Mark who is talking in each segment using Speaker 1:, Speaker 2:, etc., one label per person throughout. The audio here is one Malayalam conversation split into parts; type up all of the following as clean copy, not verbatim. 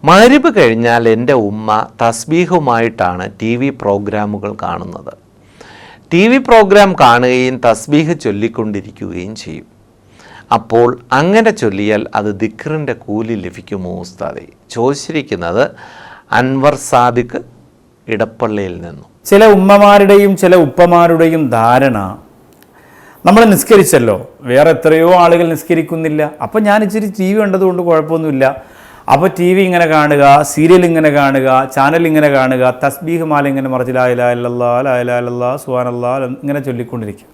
Speaker 1: മഗ്‌രിബ് കഴിഞ്ഞാൽ എൻ്റെ ഉമ്മ തസ്ബീഹുമായിട്ടാണ് TV പ്രോഗ്രാമുകൾ കാണുന്നത്. TV പ്രോഗ്രാം കാണുകയും തസ്ബീഹ് ചൊല്ലിക്കൊണ്ടിരിക്കുകയും ചെയ്യും. അപ്പോൾ അങ്ങനെ ചൊല്ലിയാൽ അത് ദിക്റിൻ്റെ കൂലി ലഭിക്കുമോ ഉസ്താദേ? ചോദിച്ചിരിക്കുന്നത് അൻവർ സാദിഖ് ഇടപ്പള്ളിയിൽ നിന്നും.
Speaker 2: ചില ഉമ്മമാരുടെയും ചില ഉപ്പമാരുടെയും ധാരണ, നമ്മൾ നിസ്കരിച്ചല്ലോ, വേറെ എത്രയോ ആളുകൾ നിസ്കരിക്കുന്നില്ല, അപ്പം ഞാൻ ഇച്ചിരി TV കണ്ടതുകൊണ്ട് കുഴപ്പമൊന്നുമില്ല, അപ്പോൾ TV ഇങ്ങനെ കാണുക, സീരിയൽ ഇങ്ങനെ കാണുക, ചാനൽ ഇങ്ങനെ കാണുക, തസ്ബീഹ് മാല ഇങ്ങനെ മറിച്ച് ലാ ഇലാഹ ഇല്ലല്ലാഹ് ലാ ഇലാഹ ഇല്ലല്ലാഹ് സുബ്ഹാനല്ലാഹ് ഇങ്ങനെ ചൊല്ലിക്കൊണ്ടിരിക്കുക.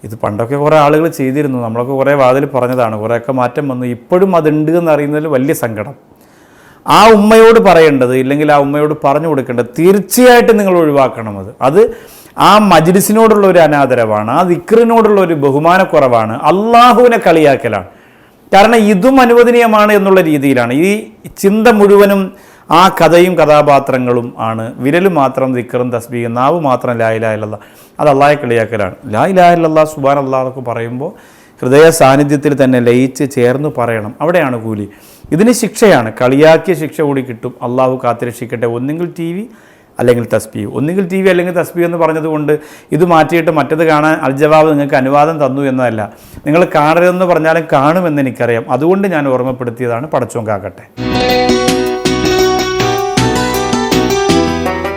Speaker 2: ഇത് പണ്ടൊക്കെ കുറേ ആളുകൾ ചെയ്തിരുന്നു, നമ്മളൊക്കെ കുറേ വാതിൽ പറഞ്ഞതാണ്, കുറേയൊക്കെ മാറ്റം വന്നു. ഇപ്പോഴും അതുണ്ട് എന്നറിയുന്നതിൽ വലിയ സങ്കടം. ആ ഉമ്മയോട് പറയേണ്ടത്, ഇല്ലെങ്കിൽ ആ ഉമ്മയോട് പറഞ്ഞു കൊടുക്കേണ്ടത്, തീർച്ചയായിട്ടും നിങ്ങൾ ഒഴിവാക്കണം. അത് ആ മജ്‌ലിസിനോടുള്ള ഒരു അനാദരവാണ്, ആ ദിക്റിനോടുള്ള ഒരു ബഹുമാനക്കുറവാണ്, അള്ളാഹുവിനെ കളിയാക്കലാണ്. കാരണം ഇതും അനുവദനീയമാണ് എന്നുള്ള രീതിയിലാണ് ഈ ചിന്ത മുഴുവനും. ആ കഥയും കഥാപാത്രങ്ങളും ആണ്. വിരൽ മാത്രം ദിക്റും തസ്ബീഹും, നാവ് മാത്രം ലാ ഇലാഹ ഇല്ലല്ലാഹ്, അത് അള്ളാഹെ കളിയാക്കലാണ്. ലാ ഇലാഹ ഇല്ലല്ലാഹ് സുബ്ഹാനല്ലാഹ് എന്നൊക്കെ പറയുമ്പോൾ ഹൃദയ സാന്നിധ്യത്തിൽ തന്നെ ലയിച്ച് ചേർന്ന് പറയണം, അവിടെയാണ് കൂലി. ഇതിന് ശിക്ഷയാണ്, കളിയാക്കിയ ശിക്ഷ കൂടി കിട്ടും. അള്ളാഹു കാത്തിരക്ഷിക്കട്ടെ. ഒന്നുകിൽ TV അല്ലെങ്കിൽ തസ്ബീഹ്, ഒന്നുകിൽ TV അല്ലെങ്കിൽ തസ്ബീഹ് എന്ന് പറഞ്ഞതുകൊണ്ട് ഇത് മാറ്റിയിട്ട് മറ്റത് കാണാൻ അൽജവാബ് നിങ്ങൾക്ക് അനുവാദം തന്നു എന്നതല്ല. നിങ്ങൾ കാണരുതെന്ന് പറഞ്ഞാലും കാണുമെന്ന് എനിക്കറിയാം, അതുകൊണ്ട് ഞാൻ ഓർമ്മപ്പെടുത്തിയതാണ്. പടച്ചോൻ കാക്കട്ടെ.